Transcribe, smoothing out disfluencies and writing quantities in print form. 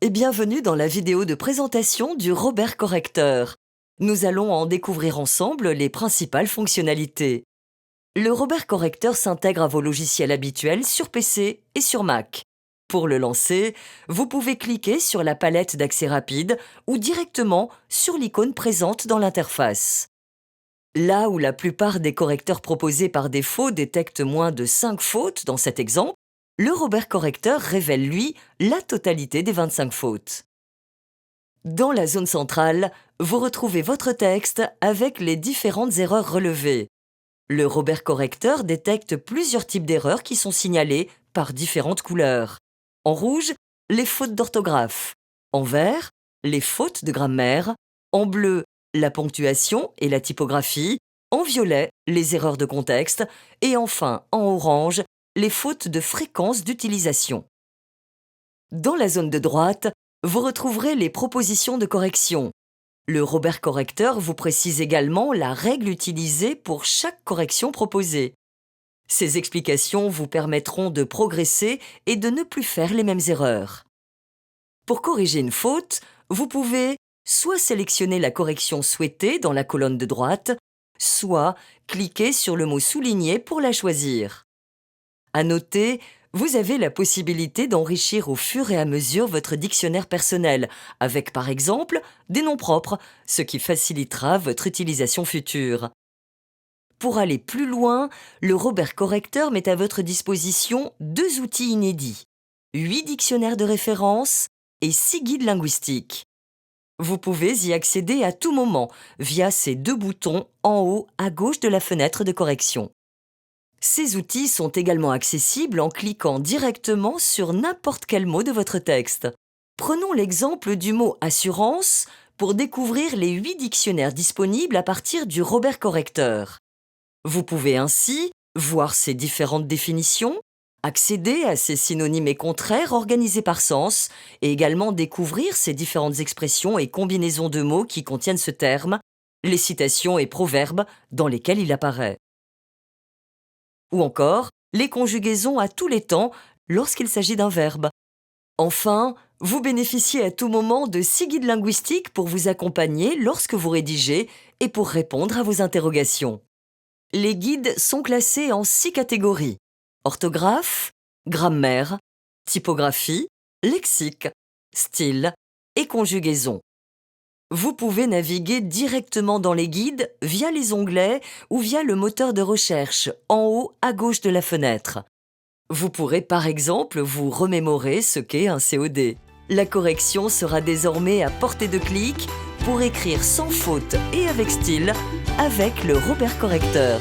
et bienvenue dans la vidéo de présentation du Robert Correcteur. Nous allons en découvrir ensemble les principales fonctionnalités. Le Robert Correcteur s'intègre à vos logiciels habituels sur PC et sur Mac. Pour le lancer, vous pouvez cliquer sur la palette d'accès rapide ou directement sur l'icône présente dans l'interface. Là où la plupart des correcteurs proposés par défaut détectent moins de 5 fautes dans cet exemple, le Robert Correcteur révèle, lui, la totalité des 25 fautes. Dans la zone centrale, vous retrouvez votre texte avec les différentes erreurs relevées. Le Robert Correcteur détecte plusieurs types d'erreurs qui sont signalées par différentes couleurs. En rouge, les fautes d'orthographe. En vert, les fautes de grammaire. En bleu, la ponctuation et la typographie. En violet, les erreurs de contexte. Et enfin, en orange, les fautes de fréquence d'utilisation. Dans la zone de droite, vous retrouverez les propositions de correction. Le Robert Correcteur vous précise également la règle utilisée pour chaque correction proposée. Ces explications vous permettront de progresser et de ne plus faire les mêmes erreurs. Pour corriger une faute, vous pouvez soit sélectionner la correction souhaitée dans la colonne de droite, soit cliquer sur le mot souligné pour la choisir. À noter, vous avez la possibilité d'enrichir au fur et à mesure votre dictionnaire personnel, avec par exemple des noms propres, ce qui facilitera votre utilisation future. Pour aller plus loin, le Robert Correcteur met à votre disposition 2 outils inédits, 8 dictionnaires de référence et 6 guides linguistiques. Vous pouvez y accéder à tout moment via ces 2 boutons en haut à gauche de la fenêtre de correction. Ces outils sont également accessibles en cliquant directement sur n'importe quel mot de votre texte. Prenons l'exemple du mot « assurance » pour découvrir les 8 dictionnaires disponibles à partir du Robert Correcteur. Vous pouvez ainsi voir ces différentes définitions, accéder à ces synonymes et contraires organisés par sens, et également découvrir ces différentes expressions et combinaisons de mots qui contiennent ce terme, les citations et proverbes dans lesquels il apparaît. Ou encore, les conjugaisons à tous les temps lorsqu'il s'agit d'un verbe. Enfin, vous bénéficiez à tout moment de 6 guides linguistiques pour vous accompagner lorsque vous rédigez et pour répondre à vos interrogations. Les guides sont classés en 6 catégories: orthographe, grammaire, typographie, lexique, style et conjugaison. Vous pouvez naviguer directement dans les guides via les onglets ou via le moteur de recherche en haut à gauche de la fenêtre. Vous pourrez par exemple vous remémorer ce qu'est un COD. La correction sera désormais à portée de clic pour écrire sans faute et avec style avec le Robert Correcteur.